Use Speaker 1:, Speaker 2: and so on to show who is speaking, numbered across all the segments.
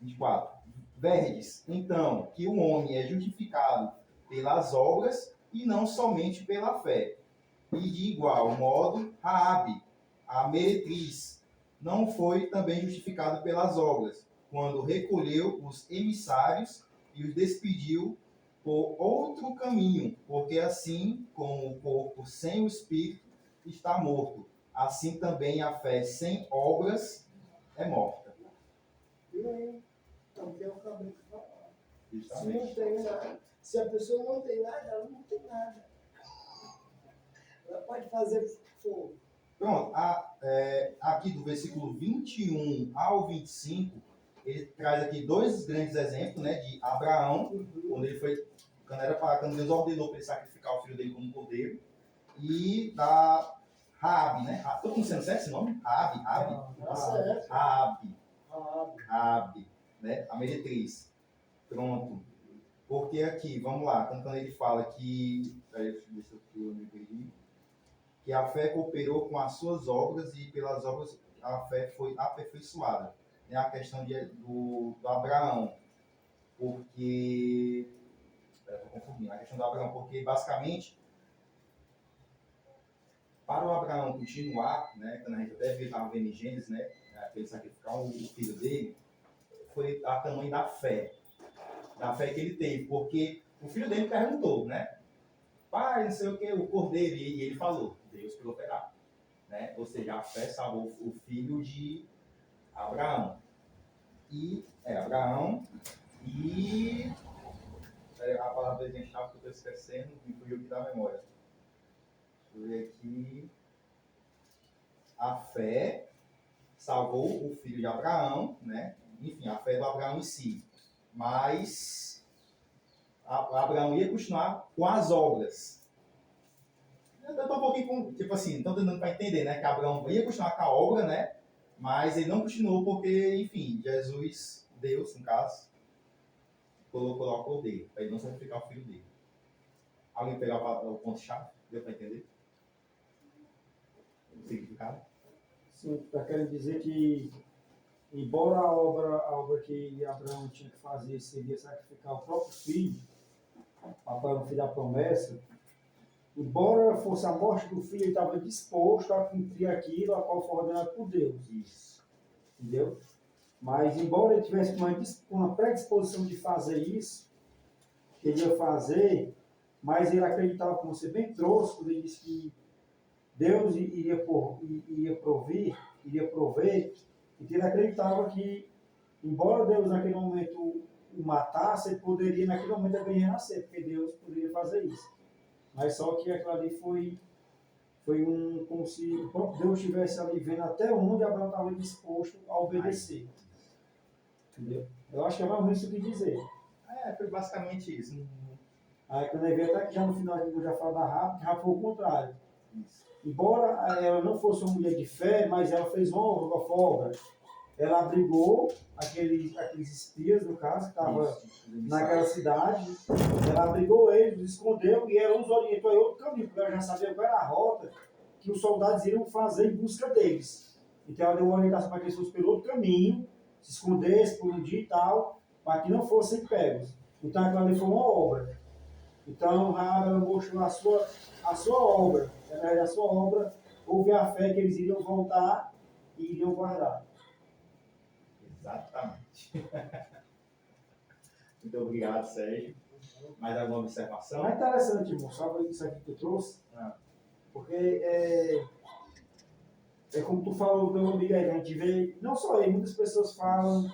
Speaker 1: 24. Verdes, então, que o homem é justificado pelas obras e não somente pela fé. E de igual modo, Raabe, a meretriz, não foi também justificada pelas obras, quando recolheu os emissários e os despediu por outro caminho, porque assim como o corpo sem o espírito está morto, assim também a fé sem obras é morta.
Speaker 2: Então, que eu acabei de falar. Se
Speaker 1: Justamente.
Speaker 2: não tem nada, se a pessoa não tem nada, ela não tem nada. Ela pode fazer fogo.
Speaker 1: Pronto, aqui do versículo 21 ao 25, ele traz aqui dois grandes exemplos, né, de Abraão, quando ele foi, quando Deus ordenou para ele sacrificar o filho dele como cordeiro, e da Raabe, né? Estou pronunciando certo esse nome? Raabe, né? A meretriz. Pronto. Porque aqui, vamos lá, quando ele fala que... Deixa eu ver se eu me perdi. Que a fé cooperou com as suas obras e pelas obras a fé foi aperfeiçoada. É a questão do Abraão. Porque... Estou confundindo. A questão do Abraão, porque basicamente... Para o Abraão continuar, né, quando a gente até estava vendo em Gênesis, né, ele sacrificar o filho dele, foi a tamanho da fé que ele teve, porque o filho dele perguntou, né, pai, não sei o que, o cordeiro, e ele falou, Deus prooperará, né, ou seja, a fé salvou o filho de Abraão, e a palavra de chave que eu estou esquecendo, me fugiu aqui da memória. Deixa eu ver aqui. A fé salvou o filho de Abraão, né? Enfim, a fé do Abraão em si. Mas Abraão ia continuar com as obras. Eu estou um pouquinho, tipo assim, estou tentando para entender, né? Que Abraão ia continuar com a obra, né? Mas ele não continuou porque, enfim, Jesus, Deus, no caso, colocou lá o cordeiro, para ele não sacrificar o filho dele. Alguém pegar o ponto-chave? Deu para entender? O significado?
Speaker 3: Sim, está querendo dizer que, embora a obra que Abraão tinha que fazer seria sacrificar o próprio filho, para o filho da promessa, embora fosse a morte do filho, ele estava disposto a cumprir aquilo a qual foi ordenado por Deus.
Speaker 1: Isso.
Speaker 3: Entendeu? Mas, embora ele tivesse uma predisposição de fazer isso, que ele ia fazer, mas ele acreditava, como você bem trouxe, quando ele disse que Deus iria prover, e que ele acreditava que, embora Deus naquele momento o matasse, ele poderia naquele momento também renascer, porque Deus poderia fazer isso. Mas só que aquilo ali foi como se o próprio Deus estivesse ali vendo até onde Abraão estava disposto a obedecer. Entendeu? Eu acho que é mais ou menos isso que eu quis dizer.
Speaker 1: Foi basicamente isso.
Speaker 3: Aí quando ele vê até que já no final eu já falo da Rafa, que Rafa foi o contrário.
Speaker 1: Isso.
Speaker 3: Embora ela não fosse uma mulher de fé, mas ela fez uma obra. Ela abrigou aqueles espias, no caso, que estavam naquela cidade. Ela abrigou eles, escondeu e ela os orientou em outro caminho, porque ela já sabia qual era a rota que os soldados iriam fazer em busca deles. Então ela deu uma orientação para que eles fossem pelo outro caminho, se escondessem por um dia e tal, para que não fossem pegos. Então aquela ali foi uma obra. Então ela mostrou a sua obra. Através da sua obra, houve a fé que eles iriam voltar e iriam guardar.
Speaker 1: Exatamente. Muito obrigado, Sérgio. Mais alguma observação?
Speaker 3: É interessante, irmão, sabe isso aqui que eu trouxe? Porque é como tu falou, meu amigo aí, a gente vê, não só aí, muitas pessoas falam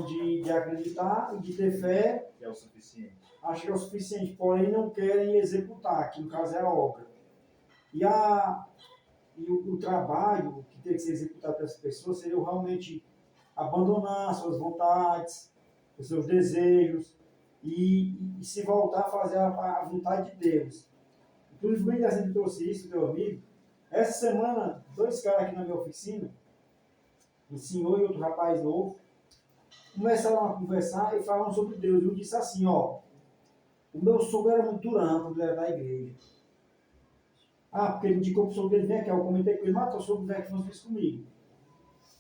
Speaker 3: de acreditar e de ter fé.
Speaker 1: Que é o suficiente.
Speaker 3: Acho que é o suficiente, porém não querem executar, que no caso é a obra. E o trabalho que tem que ser executado pelas pessoas seria realmente abandonar suas vontades, os seus desejos e se voltar a fazer a vontade de Deus. Inclusive, bem assim que trouxe isso, meu amigo. Essa semana, 2 caras aqui na minha oficina, um senhor e outro rapaz novo, começaram a conversar e falaram sobre Deus. E um disse assim, ó, o meu sogro era muito durão quando ele era da igreja. Porque ele indicou para o sogro dele, vem aqui, eu comentei com ele, teu sogro vem aqui fazer isso comigo.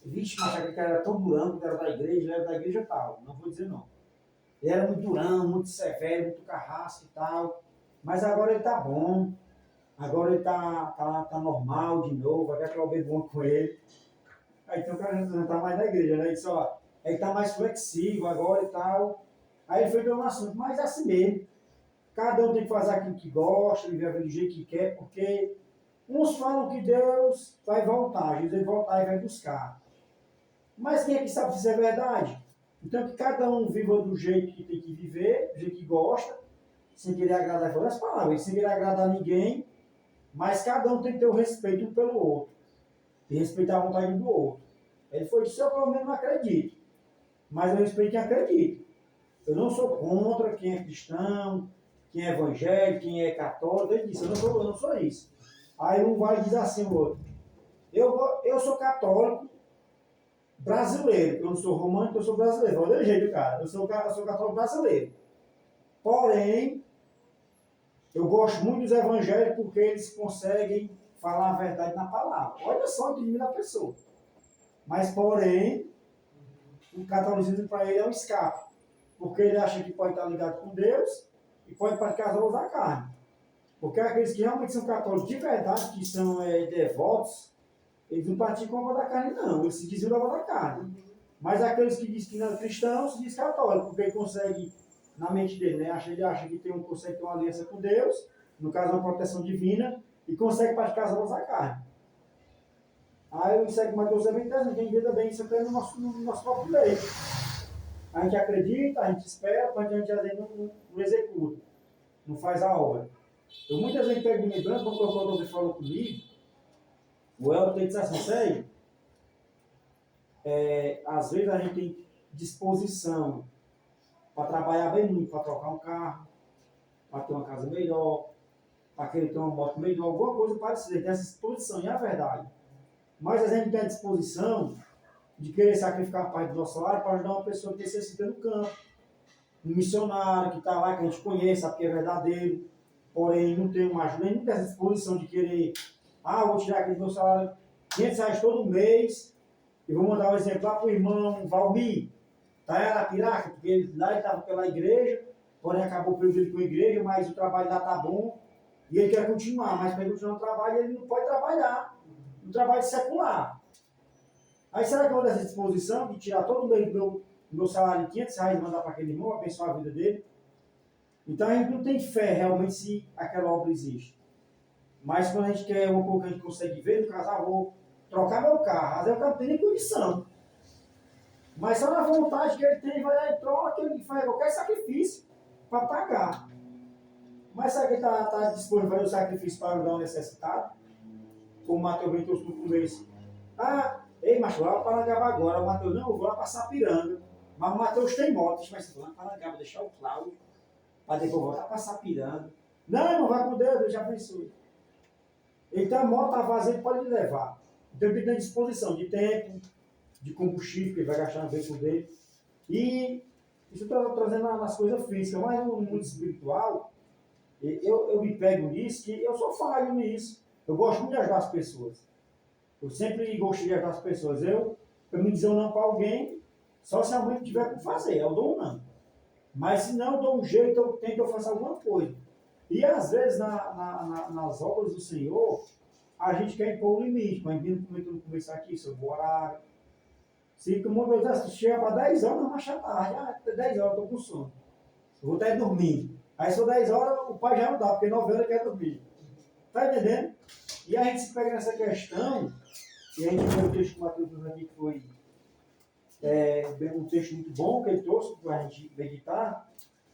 Speaker 3: vixe, mas aquele cara era tão durão, que era da igreja, ele era da igreja tal, não vou dizer não. Ele era muito durão, muito severo, muito carrasco e tal, mas agora ele tá bom, agora ele tá normal de novo, agora que eu bebo bom com ele. Aí então o cara já não tá mais na igreja, né? Ele disse, ó, ele tá mais flexível agora e tal. Aí ele foi dando um assunto, mas é assim mesmo. Cada um tem que fazer aquilo que gosta, viver do jeito que quer, porque uns falam que Deus vai voltar, Jesus vai voltar e vai buscar. Mas quem é que sabe se isso é verdade? Então que cada um viva do jeito que tem que viver, do jeito que gosta, sem querer agradar, falando as palavras, sem querer agradar ninguém, mas cada um tem que ter o respeito um pelo outro, e respeitar a vontade um do outro. Ele foi disse, eu pelo menos não acredito, mas eu respeito quem acredita. Eu não sou contra quem é cristão, quem é evangélico, quem é católico, ele disse, eu não sou isso. Aí um vai dizer assim, o outro, eu sou católico brasileiro, eu não sou romântico, eu sou brasileiro. Olha o jeito, cara, eu sou católico brasileiro. Porém, eu gosto muito dos evangélicos porque eles conseguem falar a verdade na palavra. Olha só o entendimento da pessoa. Mas, porém, o catolicismo para ele é um escape. Porque ele acha que pode estar ligado com Deus e pode praticar as obras da carne. Porque aqueles que realmente são católicos de verdade, que são devotos, eles não praticam a obra da carne, não. Eles se dizem da obra da carne. Mas aqueles que dizem que não é cristão, se diz católico, porque ele consegue, na mente dele, né? Ele acha que consegue ter uma aliança com Deus, no caso, uma proteção divina, e consegue praticar as obras da carne. Aí o segue Mateus é bem interessante, a gente vê bem isso até no nosso próprio leito. A gente acredita, a gente espera, mas a gente às vezes não executa, não faz a obra. Eu muitas vezes pego me lembrando, quando o Clodovil falou comigo, o Elton disse assim, sério, às vezes a gente tem disposição para trabalhar bem muito, para trocar um carro, para ter uma casa melhor, para querer ter uma moto melhor, alguma coisa parecida, tem essa disposição, e é a verdade. Mas a gente tem a disposição de querer sacrificar parte do nosso salário para ajudar uma pessoa que necessita no campo. Um missionário que está lá, que a gente conhece, sabe que é verdadeiro, porém não tem uma ajuda, nem tem essa disposição de querer, vou tirar aqui do meu salário R$ 500 todo mês e vou mandar um exemplo lá para o irmão Valmir, tá em Arapiraca, porque ele estava pela igreja, porém acabou o período dele com a igreja, mas o trabalho lá está bom e ele quer continuar, mas para ele continuar no trabalho ele não pode trabalhar no trabalho secular. Aí será que eu vou ter essa disposição de tirar todo mês do meu salário de R$ 500 e mandar para aquele irmão, abençoar a vida dele? Então a gente não tem fé realmente se aquela obra existe. Mas quando a gente quer uma coisa que a gente consegue ver, no caso, vou trocar meu carro, às vezes o cara não tem nem condição. Mas só na vontade que ele tem, vai lá e troca, ele faz qualquer sacrifício para pagar. Mas será que ele está disposto a fazer o sacrifício para ajudar o necessitado? Como o Mateus bem trouxe no começo. Ei, macho, lá para Parangaba agora. O Mateus, não, eu vou lá para Sapiranga. Mas o Mateus tem moto. Mas vou lá para Parangaba, deixar o Cláudio, para depois voltar para Sapiranga. Não, não vai com Deus, eu já pensei. Então a moto está vazia, ele pode levar. Então ele tem disposição de tempo, de combustível que ele vai gastar no veículo dele. E isso está trazendo nas coisas físicas, mas no mundo espiritual, eu me pego nisso, que eu sou falho nisso. Eu gosto muito de ajudar as pessoas. Eu sempre gostei de ajudar as pessoas. Eu me dizer um não para alguém, só se alguém tiver que fazer, eu dou um não. Mas se não, eu dou um jeito, eu tento, eu faço alguma coisa. E às vezes nas obras do Senhor, a gente quer impor o limite, mas vindo comentando conversar aqui sobre o horário. Se o mundo chega para 10 horas, não marcha tarde. Até 10 horas eu estou com sono. Eu vou estar dormindo. Aí se for 10 horas, o pai já não dá, porque 9 horas quer dormir. Está entendendo? E a gente se pega nessa questão, e a gente vê o texto que o Mateus aqui, que foi um texto muito bom que ele trouxe para a gente meditar,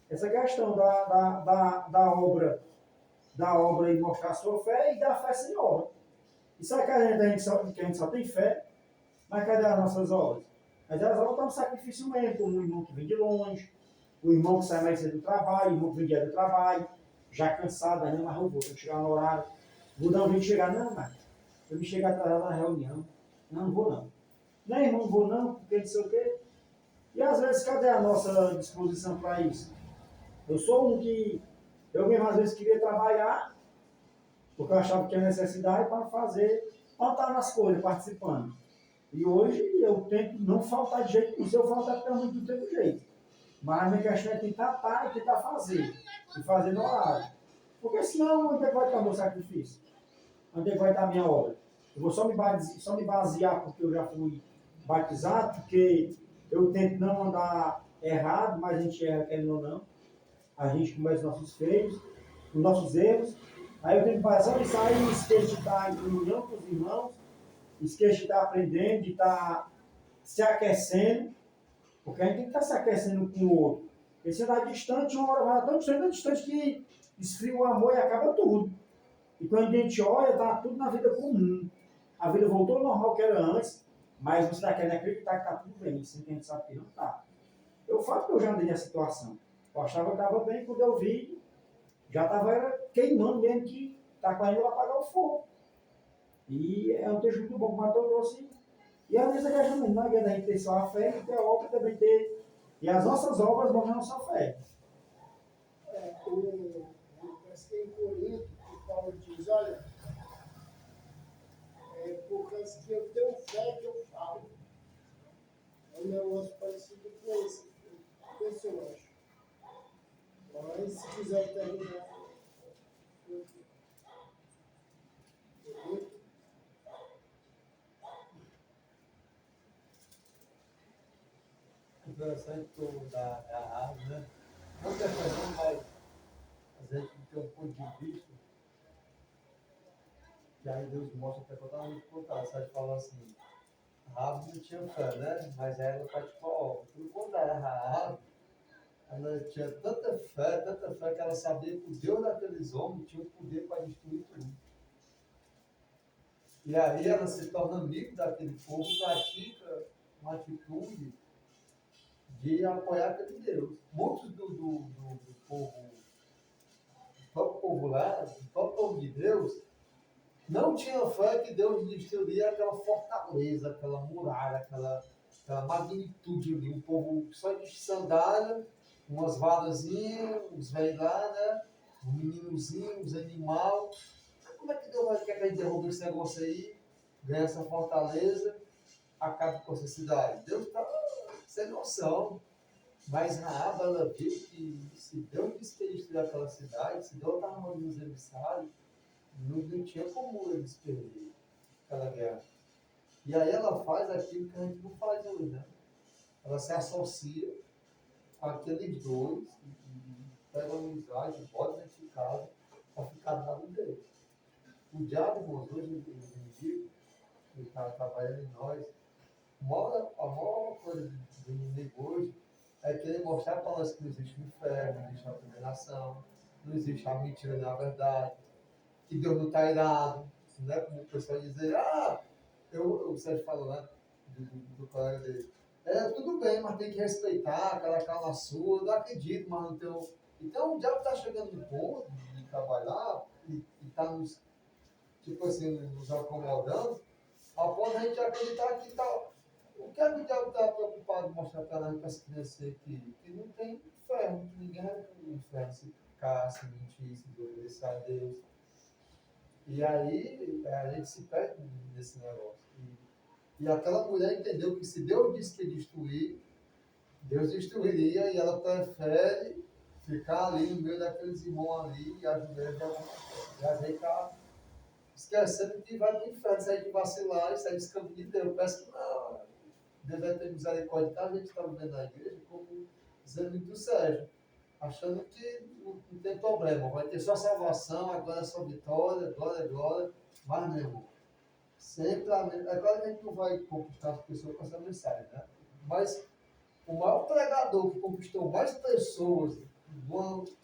Speaker 3: essa questão da obra e mostrar a sua fé e da fé sem obra. E sabe que a gente só tem fé, mas cadê as nossas obras? Mas elas obras estão no sacrifício mesmo, como o irmão que vem de longe, o irmão que sai mais cedo do trabalho, o irmão que vem dia do trabalho, já cansado, né? Mas eu vou chegar no horário, vou dar um jeito de chegar, não, mas eu me chegar atrasado na reunião, não vou não. Não, irmão, não vou não, porque não sei o quê. E às vezes, cadê a nossa disposição para isso? Eu sou um que, eu mesmo às vezes queria trabalhar, porque eu achava que tinha necessidade para fazer, para estar nas coisas, participando. E hoje eu tento não faltar de jeito nenhum. Se eu faltar, pelo menos do tempo jeito. Mas a minha questão é tentar estar e tentar fazer. E fazer no horário. Porque senão, onde é que vai estar o meu sacrifício? Onde é que vai estar a minha obra? Eu vou só me basear porque eu já fui batizado, porque eu tento não andar errado, mas a gente erra querendo ou não. A gente começa os nossos feios, os nossos erros. Aí eu tenho que passar e sair, esquecer de estar em comunhão com os irmãos, esquecer de estar aprendendo, de estar se aquecendo, porque a gente tem que estar se aquecendo com o outro. Porque se andar distante, uma hora vai estar tão distante que esfria o amor e acaba tudo. E quando a gente olha, está tudo na vida comum. A vida voltou ao normal que era antes, mas você está querendo acreditar que está tudo bem, sendo que a gente sabe que não está. Eu falo que eu já andei nessa situação. Eu achava que estava bem, quando eu vi, já estava queimando mesmo, que está quase para apagar o fogo. E é um texto muito bom que o Matheus trouxe. E a mesma questão mesmo, não adianta a gente ter só a fé, e ter a obra também ter. E as nossas obras vão na nossa fé.
Speaker 2: Parece que em Corinto, que Paulo diz, olha, é por causa que eu tenho fé que eu falo. É um negócio parecido com esse personagem. Mas se quiser terminar.
Speaker 4: Interessante da árvore, né? Não defendendo, mas a gente tem um ponto de vista, que aí Deus mostra até totalmente contrário. Você fala assim, a árvore não tinha fé, né? Mas ela praticou a obra. Pelo contrário, a árvore, ela tinha tanta fé, que ela sabia que o Deus daqueles homens tinha o poder para destruir tudo. E aí ela se torna amigo daquele povo, pratica uma atitude de apoiar aquele Deus. Muitos do povo, do próprio povo lá, do próprio povo de Deus, não tinham fé que Deus destruiria aquela fortaleza, aquela muralha, aquela magnitude ali. Um povo só de sandália, umas varazinhas, uns velhos lá, né? Um meninozinho, uns animais. Como é que Deus vai querer que a gente derrube esse negócio aí, ganhe essa fortaleza, acabe com essa cidade? Deus está sem noção. Mas Raab, ela viu que se Deus disse que ele destruiu aquela cidade, se Deus estava mandando os emissários, não tinha como eles perder aquela guerra. E aí ela faz aquilo que a gente não faz hoje, né? Ela se associa com aqueles dois e pega uma amizade, bota dentro de casa para ficar do lado deles. O diabo, irmãos, hoje em dia, que está trabalhando em nós, a maior coisa do inimigo hoje é querer mostrar para nós que não existe o inferno, não existe a condenação, não existe a mentira na verdade, que Deus não está irado, não é como o pessoal dizer, o Sérgio falou, né, do colega dele, tudo bem, mas tem que respeitar, aquela calma sua, eu não acredito, mas não tem. Então o diabo está chegando no ponto de trabalhar e está nos, tipo assim, nos acomodando, a ponto de a gente acreditar que tal. O que é que o diabo está preocupado em mostrar para nós, para as crianças aqui? Que não tem inferno, que ninguém vai para o inferno se ficar, se mentir, se desobedecer a Deus. E aí a gente se perde nesse negócio. E aquela mulher entendeu que se Deus disse que ia destruir, Deus destruiria, e ela prefere ficar ali no meio daqueles irmãos ali e ajudar de alguma forma. E a gente está esquecendo que vai para o inferno, se a gente vacilar e sair desse caminho de Deus. Parece que não. Deus vai ter misericórdia. A gente está vendo na igreja, como dizendo do Sérgio, achando que não tem problema, vai ter só salvação, agora é só vitória, glória, glória, mas mesmo. Sempre a mesma. É claro que a gente não vai conquistar as pessoas com essa mensagem, né? Mas o maior pregador que conquistou mais pessoas de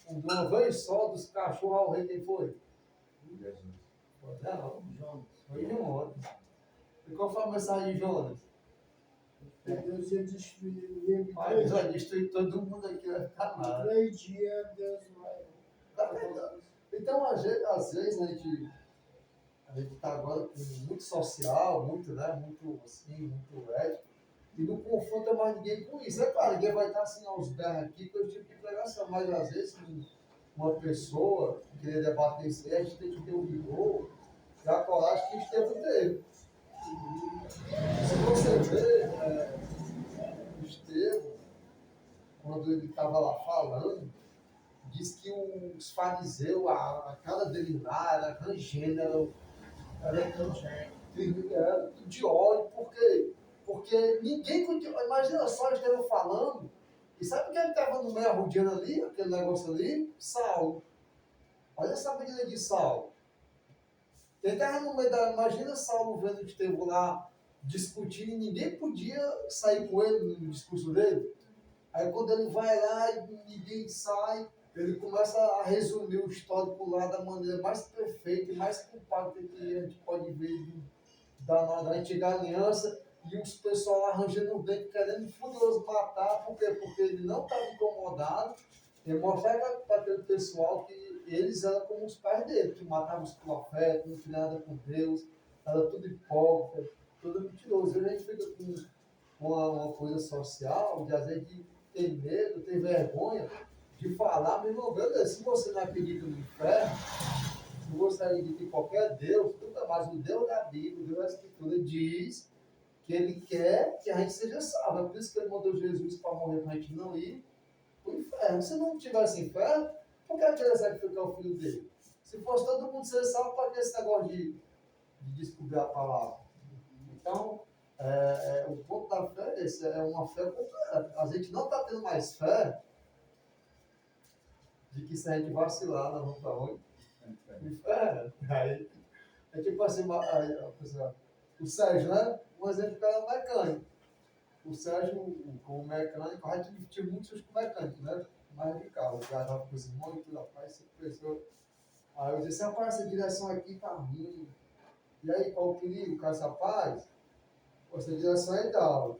Speaker 4: uma vez só, dos cachorros ao rei, quem foi?
Speaker 1: Jesus.
Speaker 4: Não, Jonas. Foi Jonas. E qual foi a mensagem de Jonas?
Speaker 2: Deus ia destruir ele.
Speaker 4: Deus vai destruir todo mundo aqui, vai ficar nada.
Speaker 2: 3 dias Deus vai.
Speaker 4: Tá vendo? Então, às vezes, a gente está agora muito social, muito, né, muito assim, muito ético, e não confronta mais ninguém com isso. É claro, ninguém vai estar assim aos berros aqui com esse tipo de pregação, mas às vezes uma pessoa querer debater isso aí, a gente tem que ter o vigor e a coragem que Estevão teve. Se você vê, Estevão, quando ele estava lá falando, diz que os fariseus, a cara dele lá era rangendo, era tudo de ódio, porque ninguém continua. Imagina só, eles estavam falando, e sabe quem estava no meio arrodeando ali, aquele negócio ali? Saulo. Olha essa medida de Saulo. Quem estava no meio da. Imagina Saulo vendo o Estevão lá discutindo e ninguém podia sair com ele no discurso dele. Aí quando ele vai lá e ninguém sai, ele começa a resumir o histórico lá da maneira mais perfeita e mais compacta que a gente pode ver da antiga aliança, e os pessoal arranjando o dente, querendo furioso matar, por quê? Porque ele não estava incomodado em mostrar para aquele pessoal que eles eram como os pais dele, que matavam os profetas, não tinha nada com Deus, era tudo hipócrita, tudo mentiroso. E a gente fica com uma coisa social, de às vezes ter medo, ter vergonha de falar, meu irmão, beleza, se você não acredita no inferno, se você acredita em qualquer Deus, tudo mais, o Deus da Bíblia, o Deus da Escritura diz que ele quer que a gente seja salvo. É por isso que ele mandou Jesus para morrer, para a gente não ir para o inferno. Se não tivesse inferno, por que ele ia sacrificar o filho dele? Se fosse todo mundo ser salvo, para que esse negócio de descobrir a palavra? Então, o ponto da fé é esse, é uma fé completa. A gente não está tendo mais fé de que se a gente vacilar, nós vamos para onde? Inferno. Aí, é tipo assim, o Sérgio, né? Um exemplo, o cara é mecânico. O Sérgio, como mecânico, a gente tinha muitos com mecânico, né? Mais de carro. O cara estava com os irmãos e tudo, rapaz, você pensou. Aí eu disse, rapaz, essa direção aqui tá ruim. E aí, qual o perigo? O cara disse, rapaz, essa direção é tal.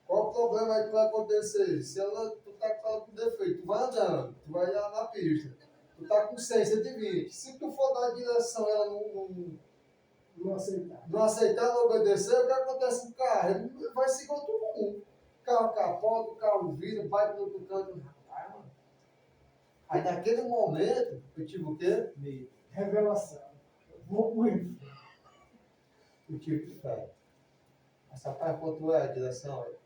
Speaker 4: Qual o problema aí que vai acontecer? Se tu tá com ela com defeito, tu vai andando, tu vai lá na pista. Tu tá com 100, 120. Se tu for dar a direção, ela
Speaker 2: Não aceitar.
Speaker 4: não aceitar, não obedecer, o que acontece com o carro? Ele vai seguir todo mundo. O carro capota, o carro vira, vai para outro canto. Rapaz, mano. Aí naquele momento, eu tive o quê?
Speaker 2: Meio. Revelação. Vou muito.
Speaker 4: Eu tive fé. Essa parte quanto é a direção? R$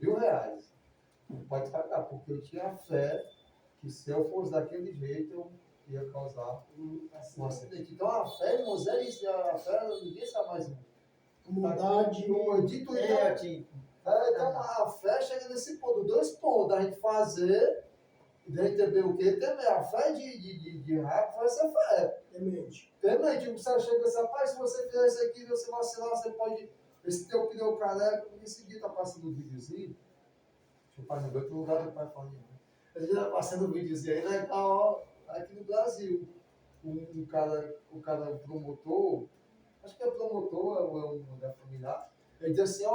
Speaker 4: 1.000. Não pode pagar, porque eu tinha fé que se eu fosse daquele jeito, eu ia causar um acidente. Então a fé, irmãos, é isso. A fé, ninguém sabe mais.
Speaker 2: Mudar de.
Speaker 4: Dito então, a fé chega nesse ponto, 2 pontos, da gente fazer, e da gente ter o quê? Temer. A fé de raiva vai ser fé.
Speaker 2: Temente.
Speaker 4: Temer, você chega e diz, rapaz, se você fizer isso aqui, você vacilar, você pode, esse teu pneu careca, em seguida tá passando um videozinho, deixa eu pai no outro lugar do pai falando, ele está passando um videozinho aí, né, aqui no Brasil, o cara promotor, acho que é promotor, ou é um da familiar, ele diz assim,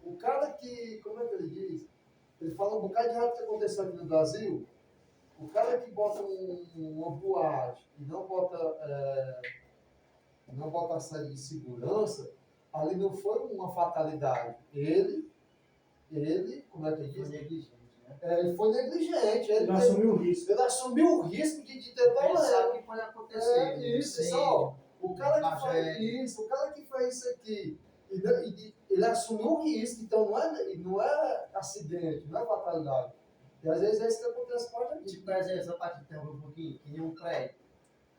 Speaker 4: o cara que, como é que ele diz? Ele fala um bocado de errado que aconteceu aqui no Brasil. O cara que bota uma boate e não bota a série de segurança, ali não foi uma fatalidade. Ele, como é que ele diz?
Speaker 5: Foi negligente, né?
Speaker 4: Ele foi negligente.
Speaker 2: Ele assumiu o risco.
Speaker 4: Ele assumiu o risco de ter
Speaker 5: Pensar
Speaker 4: problema.
Speaker 5: que pode acontecer.
Speaker 4: Isso, só. O cara que faz isso, o cara que faz isso aqui, ele assumiu o risco, então não é acidente, não é fatalidade. E às vezes é isso que acontece com a gente.
Speaker 5: Tipo, por exemplo, essa parte de interromper um pouquinho, que nem um prédio.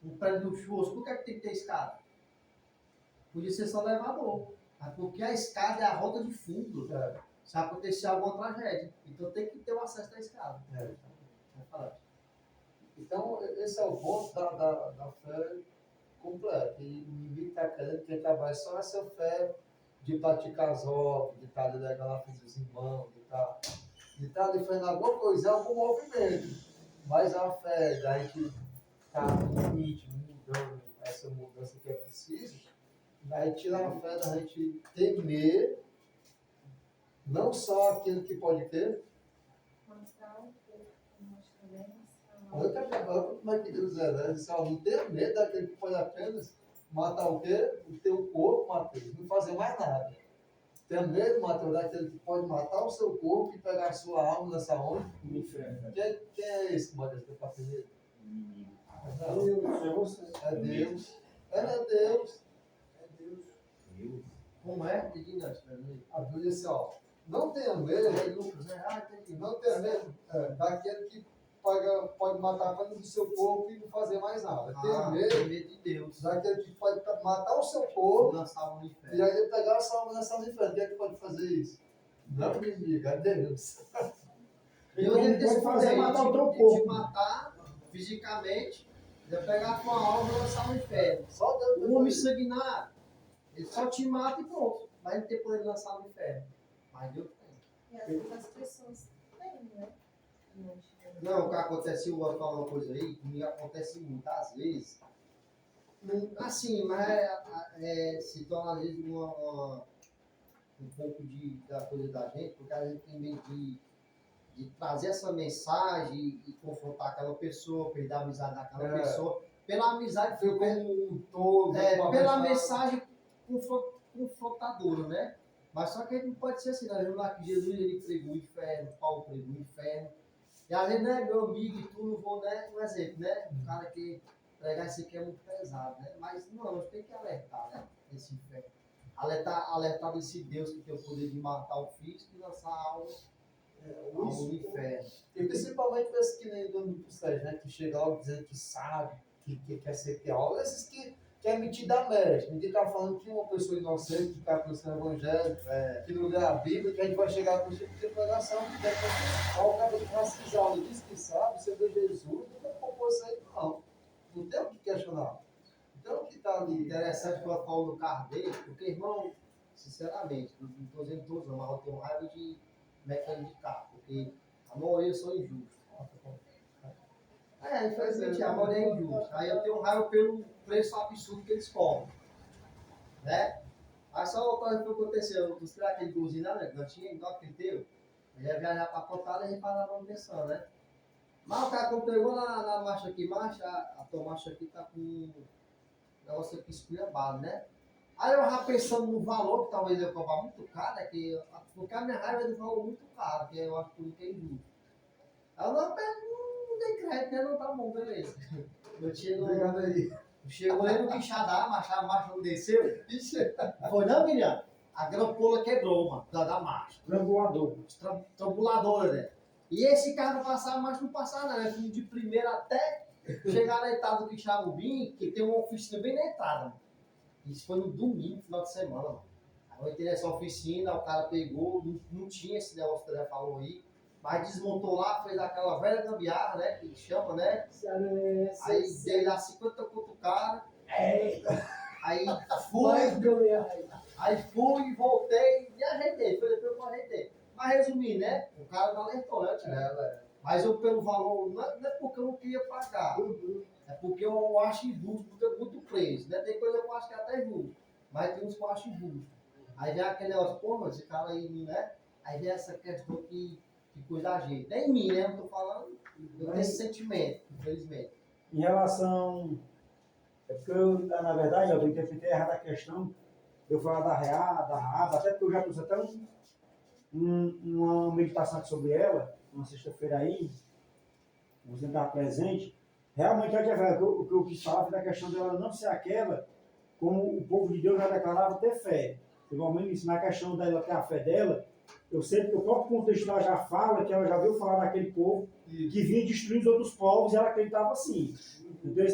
Speaker 5: Um prédio luxuoso, por que tem que ter escada? Podia ser só elevador. Mas porque a escada é a rota de fundo. Se acontecer alguma tragédia. Então tem que ter o acesso da escada. Vai falar.
Speaker 4: Então, esse é o ponto da fé completa. E ninguém está querendo que trabalhe só essa fé de praticar as obras, de estar ali legal lá com os irmãos, de estar ali fazendo alguma coisa, algum movimento. Mas a fé da gente estar no ritmo, mudando essa mudança que é preciso, daí tirar a fé da gente temer, não só aquilo que pode ter. Olha como é que Deus é, né? Diz, não tenha medo daquele que pode apenas matar o quê? O teu corpo, Mateus, não fazer mais nada. Tenha medo, Mateus, daquele que pode matar o seu corpo e pegar a sua alma nessa onda. Quem é esse, Mateus, que é para ter medo?
Speaker 2: Deus, é você.
Speaker 4: É Deus. É Deus.
Speaker 1: Deus.
Speaker 5: Como é? Entendi, não.
Speaker 4: A Bíblia diz assim, ó, não tenha medo,
Speaker 5: Lucas, né? Ah, entendi.
Speaker 4: não tenha medo daquele que pode matar apenas o seu corpo e não fazer mais nada. Tenha
Speaker 5: Tem
Speaker 4: medo
Speaker 5: medo de Deus.
Speaker 4: daquele que pode matar o seu corpo
Speaker 5: Lançar o
Speaker 4: e
Speaker 5: inferno.
Speaker 4: aí pegar a sua alma nessa inferno. Quem é que pode fazer isso? Não me diga, é Deus.
Speaker 5: Deus
Speaker 3: Ele
Speaker 5: ele tem
Speaker 3: pode
Speaker 5: esse
Speaker 3: fazer
Speaker 5: poder
Speaker 3: matar o teu
Speaker 5: de te
Speaker 3: corpo.
Speaker 5: matar fisicamente, de pegar a tua alma e lançar no inferno.
Speaker 4: Só Deus
Speaker 5: O
Speaker 4: pode
Speaker 5: homem
Speaker 4: fazer isso.
Speaker 5: sanguinário, ele só te mata e pronto. Mas não tem poder de lançar no inferno. Mas Deus tem.
Speaker 6: E às vezes as pessoas têm, né?
Speaker 5: Não, o que acontece, o outro falou uma coisa aí, que me acontece muitas vezes. Assim, mas se torna às vezes um pouco da coisa da gente, porque a gente tem medo de trazer essa mensagem e confrontar aquela pessoa, perder a amizade daquela pessoa, pela amizade
Speaker 4: Foi como um todo, uma
Speaker 5: pela
Speaker 4: mensagem.
Speaker 5: mensagem confrontadora, né? Mas só que ele não pode ser assim, nós vemos lá que Jesus ele pregou o inferno, Paulo pregou o inferno. E às vezes, né, meu amigo e tu, não vou, né, um exemplo, né? O cara que pregar isso aqui é muito pesado, né? Mas não, nós temos que alertar, né? Esse inferno. Alertar desse Deus que tem o poder de matar o físico e lançar a alma no inferno.
Speaker 4: E principalmente esses que nem do Sérgio, né? Que chega logo dizendo que sabe, que quer ser teólogo. Esses que é metido a mestre. Ninguém está falando que uma pessoa inocente que está conhecendo o Evangelho, que não lê a Bíblia, que a gente vai chegar com o tipo de pregação, que deve o cara de racisal, ele diz que sabe, você vê Jesus, não tem como isso aí, não. Não tem o que questionar. Então o que está ali.
Speaker 5: Interessante que eu falo do carro dele, porque, irmão, sinceramente, não estou dizendo todos, não, mas eu tenho raiva de mecânico de carro, porque a maioria são injustos. Infelizmente, a maioria é injusta. Aí eu tenho raiva pelo preço absurdo que eles cobram. Né? Aí só uma coisa que aconteceu, tu tirar aquele golzinho lá, né? Não tinha igual aquele teu. Ele ia viajar para Pontal e a gente parava a manutenção, né? Mas o cara quando pegou na marcha aqui, a tua marcha aqui tá com um negócio aqui esculhambado, né? Aí eu já pensando no valor, que talvez eu cobrar muito caro, é que porque a minha raiva é do valor muito caro, que eu acho que é injusto. Aí eu não dei crédito, né? Não tá bom, beleza. Eu chego.
Speaker 4: Obrigado aí.
Speaker 5: Chegou ali no guinchadar, a marcha não desceu. Foi não, Miriam? A grampola quebrou, mano, da marcha.
Speaker 3: Trambulador.
Speaker 5: Trambuladora, né? E esse carro não passava, a marcha não passava, né? Fui de primeira até chegar na entrada do Quixarubim, que tem uma oficina bem na entrada, mano. Isso foi no domingo, final de semana, mano. Aí eu entrei nessa oficina, o cara pegou, não tinha esse negócio que ele falou aí, mas desmontou lá, fez aquela velha gambiarra, né? Que chama, né? Aí dei lá 50 conto o cara. Aí fui e voltei e ajeitei. Foi depois que eu ajeitei. Mas resumindo, né? O cara não alertou, né? Mas eu pelo valor, não é porque eu não queria pagar. É porque eu acho injusto, porque é muito preço. Né? Tem coisa que eu acho que é até justo. Mas tem uns que eu acho injusto. Aí vem aquele negócio, pô, mas esse cara aí, né? Aí vem essa questão que coisa da gente. Nem em mim, né? Não tô falando. Eu tenho esse sentimento, infelizmente.
Speaker 3: Em relação. É porque eu, na verdade, eu interpretei errado a questão. Eu falar da raba, até porque eu já trouxe até uma meditação aqui sobre ela, uma sexta-feira aí, você está presente. Realmente, o que eu quis falar foi da questão dela não ser aquela, como o povo de Deus já declarava ter fé. Igualmente isso, na questão dela ter a fé dela, eu sei que o próprio contexto ela já fala, que ela já viu falar daquele povo que vinha destruindo os outros povos e ela acreditava assim. Então,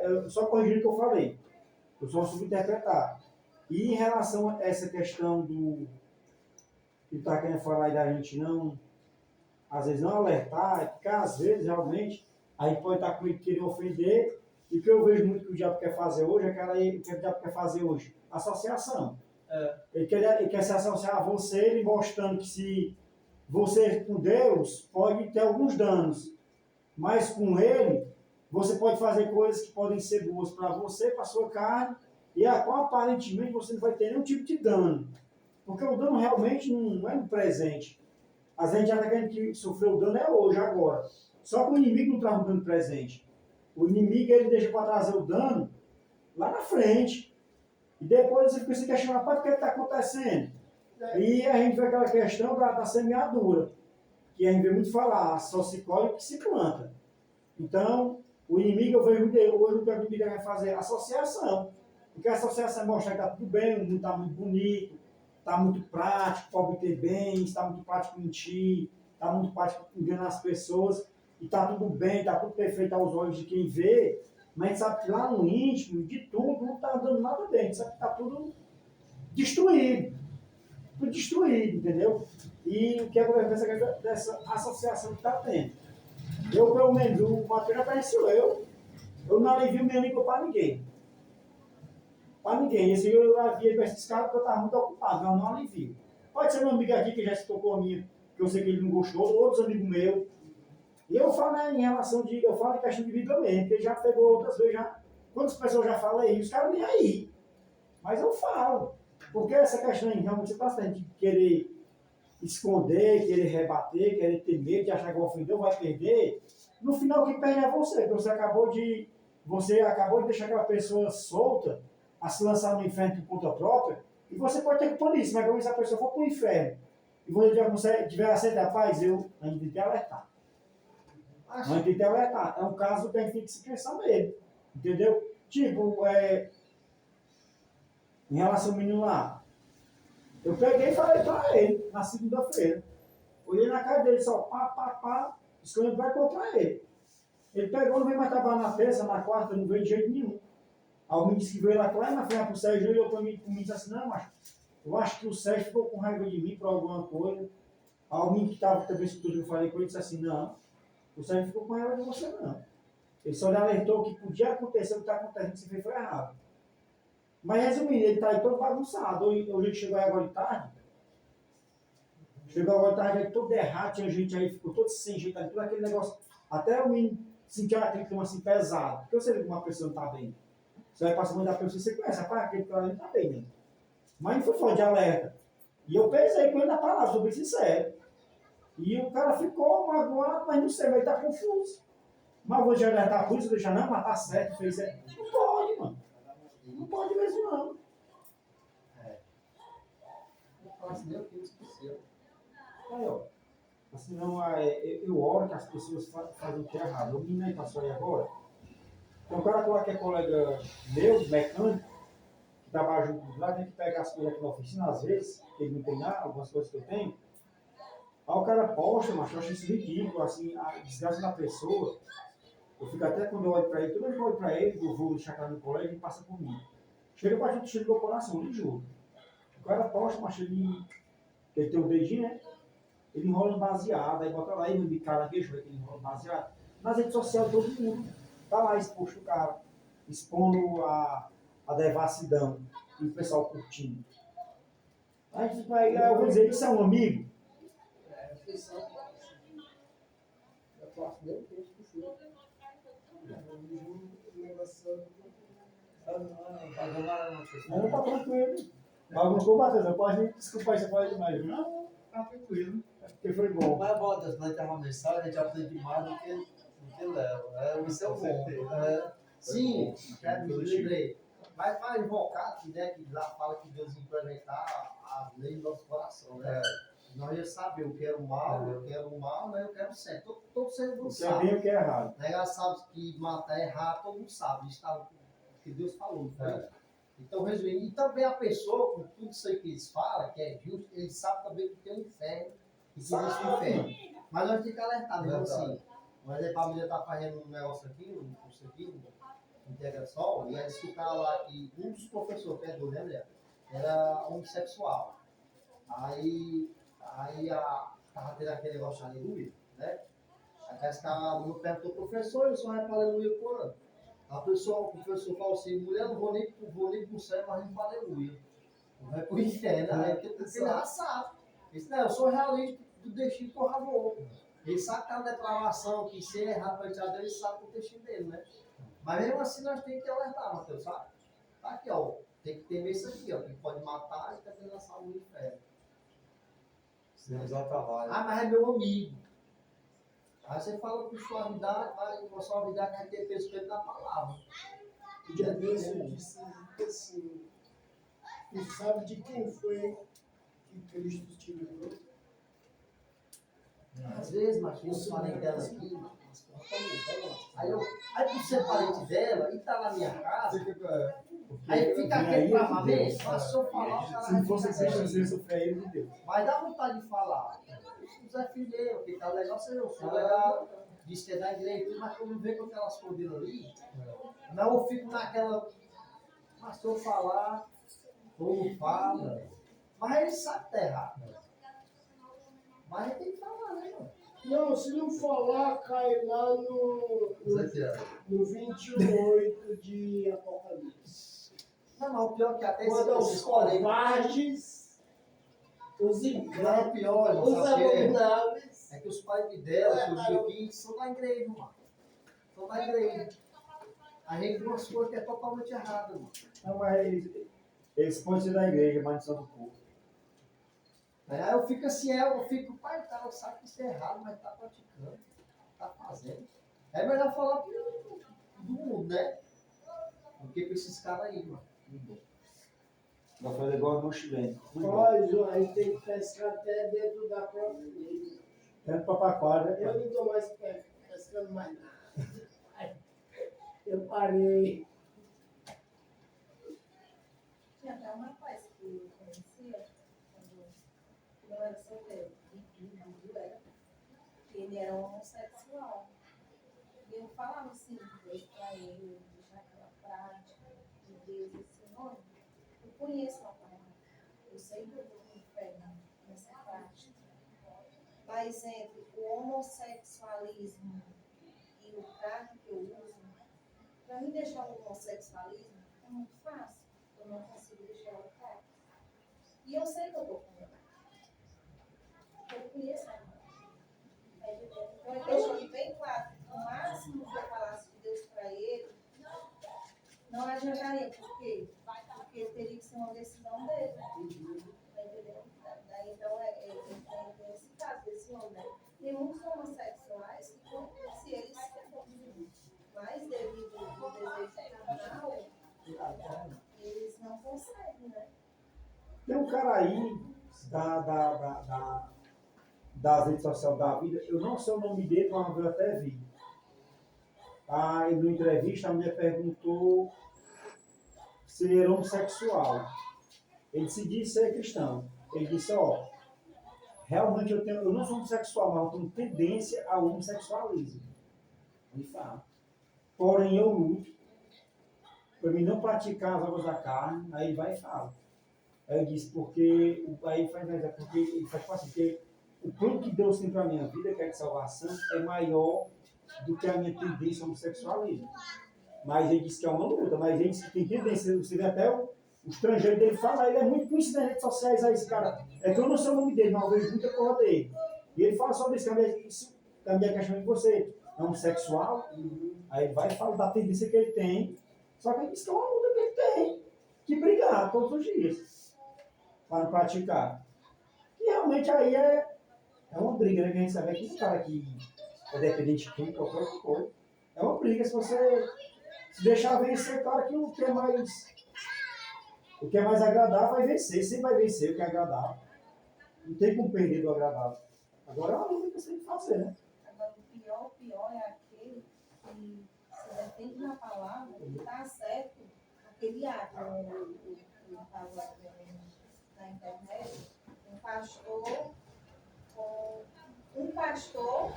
Speaker 3: eu só corrigindo o que eu falei. Eu só subinterpretar. E em relação a essa questão do que está querendo falar aí da gente não, às vezes não alertar, é porque às vezes realmente a gente pode estar com ele querer ofender, e o que eu vejo muito que o diabo quer fazer hoje é o que o diabo quer fazer hoje? Associação. Ele quer se associar a você, ele mostrando que se você com Deus pode ter alguns danos, mas com ele você pode fazer coisas que podem ser boas para você, para a sua carne, e aparentemente você não vai ter nenhum tipo de dano. Porque o dano realmente não é no presente. Às vezes a gente acha que a gente sofreu o dano é hoje, agora. Só que o inimigo não traz o dano presente. O inimigo ele deixa para trazer o dano lá na frente. E depois você fica se questionando, pai, o que está acontecendo? E a gente vê aquela questão da semeadura, que a gente vê muito falar, só se colhe o que se planta. Então, o inimigo, eu vejo hoje o que o inimigo vai fazer associação. Porque a associação mostra que está tudo bem, o mundo está muito bonito, está muito prático para obter bens, está muito prático mentir, está muito prático enganar as pessoas, e está tudo bem, está tudo perfeito aos olhos de quem vê, mas a gente sabe que lá no íntimo, de tudo, não está dando nada bem, a gente sabe que está tudo destruído, entendeu? E o que é dessa associação que está tendo? Eu, pelo menos, o Matheus apareceu, eu não alivio minha língua para ninguém. Para ninguém. Esse eu havia com esses caras porque eu estava muito ocupado, mas eu não alivio. Pode ser meu amigo aqui que já se tocou a minha, que eu sei que ele não gostou, outros amigos meus. E eu falo em relação de, eu falo em questão de vida mesmo, porque ele já pegou outras vezes, já, quantas pessoas já falam aí, os caras nem aí. Mas eu falo. Porque essa questão aí, realmente, você está de querer esconder, querer rebater, querer ter medo de achar que ofendeu, vai perder. No final, quem perde é você, porque você acabou de deixar aquela pessoa solta a se lançar no inferno por conta própria, e você pode ter culpa nisso, mas quando essa pessoa for para o inferno, e você tiver aceito a paz, eu ainda tenho que alertar. Ainda tem que alertar. É um caso que a gente tem que se pensar mesmo, entendeu? Tipo, em relação ao menino lá, eu peguei e falei para ele, na segunda-feira. Olhei na cara dele só, pá, escolhendo vai contra ele. Ele pegou, não veio mais trabalhar na terça, na quarta, não veio de jeito nenhum. Aí o menino disse que veio lá na frente pro Sérgio, e eu para mim disse assim, não, mas eu acho que o Sérgio ficou com raiva de mim por alguma coisa. Aí o menino que estava também escutando que eu falei com ele disse assim, não, o Sérgio ficou com raiva de você não. Ele só lhe alertou que podia acontecer, o que está acontecendo, que você fez foi errado. Mas resumindo, ele está aí todo bagunçado. Hoje ele chegou aí agora de tarde. Chegou agora de tarde aí todo errado, tinha gente aí, ficou todo sem jeito, todo aquele negócio. Até o menino sentiu aquele clima assim pesado. Porque você vê que uma pessoa não está bem. Você vai passando da pessoa, você conhece, rapaz, aquele cara não está bem mesmo. Mas não foi fora de alerta. E eu pesei com ele na palavra, sou bem sincero. E o cara ficou magoado, mas não sei, mas ele está confuso. Mas vou já alertar por isso, deixar não, mas tá certo, fez certo. Não pode, mano. Não pode mesmo, não.
Speaker 5: Eu falo assim, meu Deus do céu.
Speaker 3: Aí, ó. Assim, não, eu oro que as pessoas fazem o que é errado. O menino aí passou aí agora. Tem um cara lá que é colega meu, mecânico, que trabalha junto lá, tem que pegar as coisas aqui na oficina, às vezes, que ele não tem nada, algumas coisas que eu tenho. Aí o cara posta, mas eu acho isso ridículo, assim, a desgraça da pessoa. Eu fico até quando eu olho pra ele, toda vez que eu olho pra ele, eu vou deixar cara no colégio, ele passa por mim. Chega pra gente, chega no meu coração, eu juro. O cara posta, mas ele tem um dedinho, né? Ele enrola um baseado, aí bota lá, e me cara queijo, que ele enrola um baseado. Nas redes sociais, todo mundo tá lá exposto o cara, expondo a devassidão, e o pessoal curtindo. Aí eu vou dizer, isso é um amigo?
Speaker 2: Atenção. Eu faço meu tempo que foi. Um negócio.
Speaker 3: Não, tá tranquilo. Bagunçou, Matheus, pode desculpar, você pode demais.
Speaker 1: Não, tá tranquilo.
Speaker 3: Porque foi bom.
Speaker 4: Mas bota, se nós temos uma mensagem, a gente aprende demais do que leva. Isso é o bom.
Speaker 5: Sim, me lembrei. Mas para invocar, né, que lá fala que Deus implementar as leis do nosso coração, né? Nós já sabemos, eu quero mal, eu quero o mal, né? Eu quero o certo. Todo ser humano
Speaker 3: O que é
Speaker 5: sabe.
Speaker 3: bem e o que é errado.
Speaker 5: Né? Ela sabe que matar é errado, todo mundo sabe. Isso tá, que Deus falou, não foi? Então, resumindo, e também a pessoa, com tudo isso aí que eles falam, que é justo, ele sabe também que tem um inferno e que existe um inferno. Mas nós temos que alertar, mesmo assim. Por exemplo, a menina está fazendo um negócio aqui, um curso aqui, um Integrasol, e aí disse que o cara lá, que um dos professores, que é doido, né, mulher? Era homossexual. Aí tava tendo aquele negócio de aleluia, né? Aí esse cara perguntou, professor, eu só vai para aleluia quando? O professor falou assim, mulher, não vou nem pro céu, mas nem para aleluia. Não vai pro inferno, né? Porque ele já sabe. Ele disse, não, eu sou realista do destino por amor. Ele sabe que tá na depravação, que se é errado para ele, ele sabe o destino dele, né? Mas mesmo assim nós temos que alertar, Matheus, sabe? Tá aqui, ó. Tem que temer isso aqui, ó. Que pode matar e também lançar no inferno.
Speaker 4: Deus dá trabalho.
Speaker 5: Ah, mas é meu amigo. Aí você fala com suavidade, mas com suavidade vai ter respeito na palavra.
Speaker 2: O dia desse eu disse assim, tu sabe de quem foi que Cristo te livrou?
Speaker 5: Às vezes, mas eu sou parente dela aqui. Aí por ser parente dela e tá na minha casa,
Speaker 3: Porque
Speaker 5: Aí fica
Speaker 3: vem
Speaker 5: aquele
Speaker 3: aí
Speaker 5: travamento,
Speaker 3: Deus.
Speaker 5: mas se eu falar, o cara
Speaker 3: Se
Speaker 5: vai
Speaker 3: não fosse
Speaker 5: ficar
Speaker 3: assim,
Speaker 5: assim.
Speaker 3: você sofrer a ira de Deus.
Speaker 5: Mas dá vontade de falar. O Zé Filho, que tá legal, você eu sou legal, diz que é da igreja, mas quando vê com aquelas coisas ali, não eu fico naquela. Mas se eu falar, ou fala. Mas ele sabe que tá errado. Mas ele tem que falar, né, mano?
Speaker 2: Não, se não falar, cai lá no 28 de Apocalipse.
Speaker 5: Não, mas o pior é que até
Speaker 2: Quando os
Speaker 5: esses colegas.
Speaker 2: covardes, os
Speaker 5: Não, o
Speaker 2: incrédulos,
Speaker 5: pior, irmão,
Speaker 2: os
Speaker 5: sabe o que é?
Speaker 2: abomináveis.
Speaker 5: É que os pais de dela, que os aqui, são da igreja, mano. São da igreja. A gente vê umas coisas que é totalmente errada, mano.
Speaker 3: Não, mas eles podem ser da igreja, mas não são do povo.
Speaker 5: Aí eu fico assim, eu fico, pai, o cara sabe que isso é errado, mas tá praticando, tá fazendo. É melhor falar do mundo, né? Do que pra esses caras aí, mano.
Speaker 3: Vai fazer igual no chileno.
Speaker 2: Nós, a gente tem que pescar até dentro da própria igreja.
Speaker 3: Tanto papaquara, né?
Speaker 2: Eu não estou mais pescando mais nada. Eu parei.
Speaker 6: Tinha até um rapaz que eu conhecia, quando eu era solteiro, Dudu era, que ele era homossexual. E eu falava assim, de Deus pra ele, deixar aquela prática, de Deus, esse nome. Eu conheço a palavra, eu sei que eu vou com fé nessa prática. Mas entre o homossexualismo e o crack que eu uso, para mim deixar o homossexualismo é muito fácil. Eu não consigo deixar o crack. E eu sei que eu estou com eu conheço a mãe. Então eu deixo ali bem claro. O máximo que eu falasse de Deus para ele, não adiantaria. Por quê? Porque teria que ser uma decisão dele. Tá entendendo? Daí, então, tem esse caso desse homem, né? Tem muitos homossexuais que conhecem eles, mas devido ao desejo carnal, eles não conseguem, né?
Speaker 3: Tem um cara aí das redes sociais da vida, eu não sei o nome dele, mas eu até vi. Aí, numa entrevista, a mulher perguntou se ele era homossexual. Ele se disse ser cristão. Ele disse, ó, realmente eu não sou homossexual, mas eu tenho tendência ao homossexualismo. Ele fala. Porém, eu luto para mim não praticar as obras da carne. Aí ele vai e fala. Aí eu disse, porque, aí ele faz, porque ele faz assim, porque o plano que Deus tem para a minha vida, que é de salvação, é maior do que a minha tendência ao homossexualismo. Mas ele disse que é uma luta, mas ele disse que tem tendência, você vê até o estrangeiro dele falar, ele é muito conhecido nas redes sociais aí, esse cara. É que eu não sei o nome dele, mas eu vejo muita coisa dele. E ele fala sobre isso, que a minha questão de você é homossexual, aí ele vai falar da tendência que ele tem, só que ele diz que é uma luta que ele tem, que brigar todos os dias para praticar. E realmente aí é uma briga, né? Que a gente sabe que esse cara que é dependente de quem, qualquer coisa, é uma briga se você se deixar vencer, claro que o que é mais agradável vai vencer, sempre vai vencer o que é agradável. Não tem como perder do agradável. Agora é uma luta que você tem que fazer, né?
Speaker 6: Agora, o pior é aquele que se defende na palavra e está certo. Aquele ato, eu estava vendo na internet, um pastor com um pastor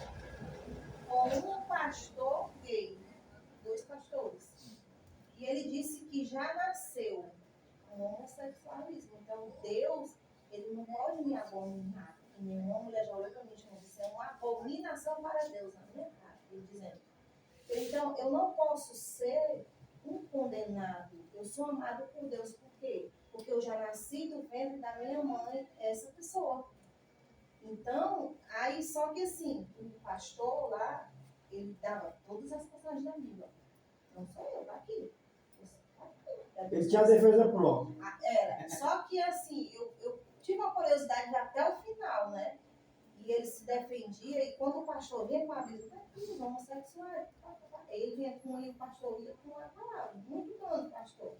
Speaker 6: gay, 2 pastores. E ele disse que já nasceu com homossexualismo. Então, Deus, ele não pode me abominar. Nenhuma mulher já olhou para mim e chamou, isso é uma abominação para Deus, na minha cara, ele dizendo. Então, eu não posso ser um condenado. Eu sou amado por Deus. Por quê? Porque eu já nasci do ventre da minha mãe, essa pessoa. Então, aí só que assim, o pastor lá, ele dava todas as passagens da Bíblia. Não sou eu, tá aqui.
Speaker 3: Ele tinha a defesa pronta.
Speaker 6: Era. Só que assim, eu tive uma curiosidade de ir até o final, né? E ele se defendia, e quando o pastor vinha com a Bíblia, tá aqui, os homossexuais, ele vinha com ele, o pastor ia com a palavra, muito bom, pastor.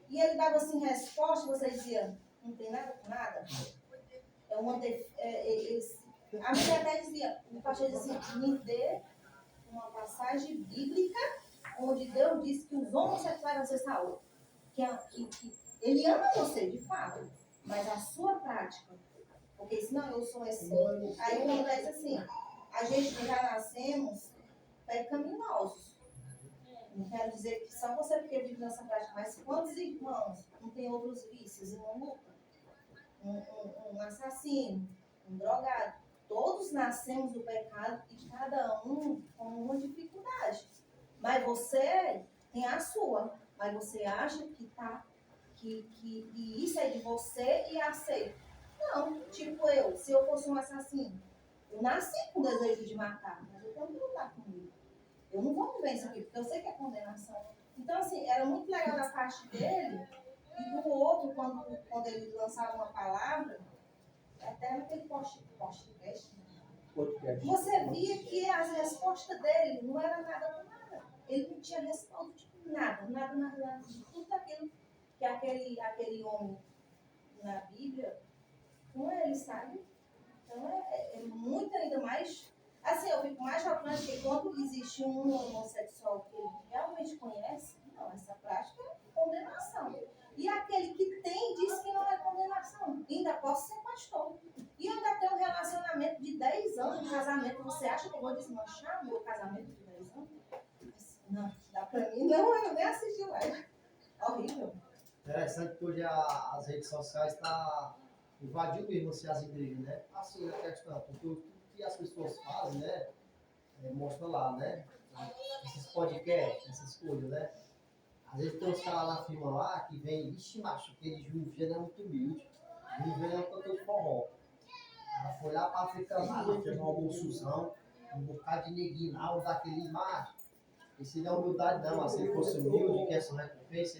Speaker 6: E ele dava assim resposta, você dizia, não tem nada com nada. A mulher até dizia, o pastor dizia assim, me dê uma passagem bíblica onde Deus disse que os homossexuais vão ser salvos. que ele ama você, de fato, mas a sua prática, porque senão eu sou assim, aí acontece assim, a gente já nascemos pecaminosos. Não quero dizer que só você porque vive nessa prática, mas quantos irmãos não tem outros vícios e não lutam? Um assassino, um drogado. Todos nascemos do pecado e cada um com uma dificuldade. Mas você tem a sua, mas você acha que isso é de você e aceita. Não, tipo eu, se eu fosse um assassino, eu nasci com o desejo de matar, mas eu tenho que lutar comigo. Eu não vou viver isso aqui, porque eu sei que é condenação. Então, assim, era muito legal da parte dele, e do outro, quando ele lançava uma palavra, até naquele podcast, você via que as respostas dele não eram nada com nada. Ele não tinha respaldo de nada, de tudo aquilo que aquele homem na Bíblia, com ele, sabe? Então é muito ainda mais. Assim, eu fico mais chocante que quando existe um homossexual que ele realmente conhece, não, essa prática é condenação. E aquele que tem diz que não é condenação. Ainda posso ser pastor. E ainda tenho um relacionamento de 10 anos de casamento. Você acha que eu vou desmanchar meu casamento de 10 anos? Não, dá pra mim, não, eu nem assisti live. Horrível.
Speaker 5: Interessante que hoje as redes sociais estão invadindo mesmo assim, as igrejas, né? Assim, a questão, porque tudo que as pessoas fazem, né? Mostra lá, né? Esses podcasts, essas coisas, né? Às vezes tem uns caras lá, firma lá, que vem, ixi, macho, aquele Júlio Viana é muito humilde. Júlio Viana é um cantor de forró. Ela foi lá pra África lá, fez um almoçozão, um bocado de neguinho lá, daquele macho. Esse não é humildade não, mas se ele fosse humilde, que essa recompensa,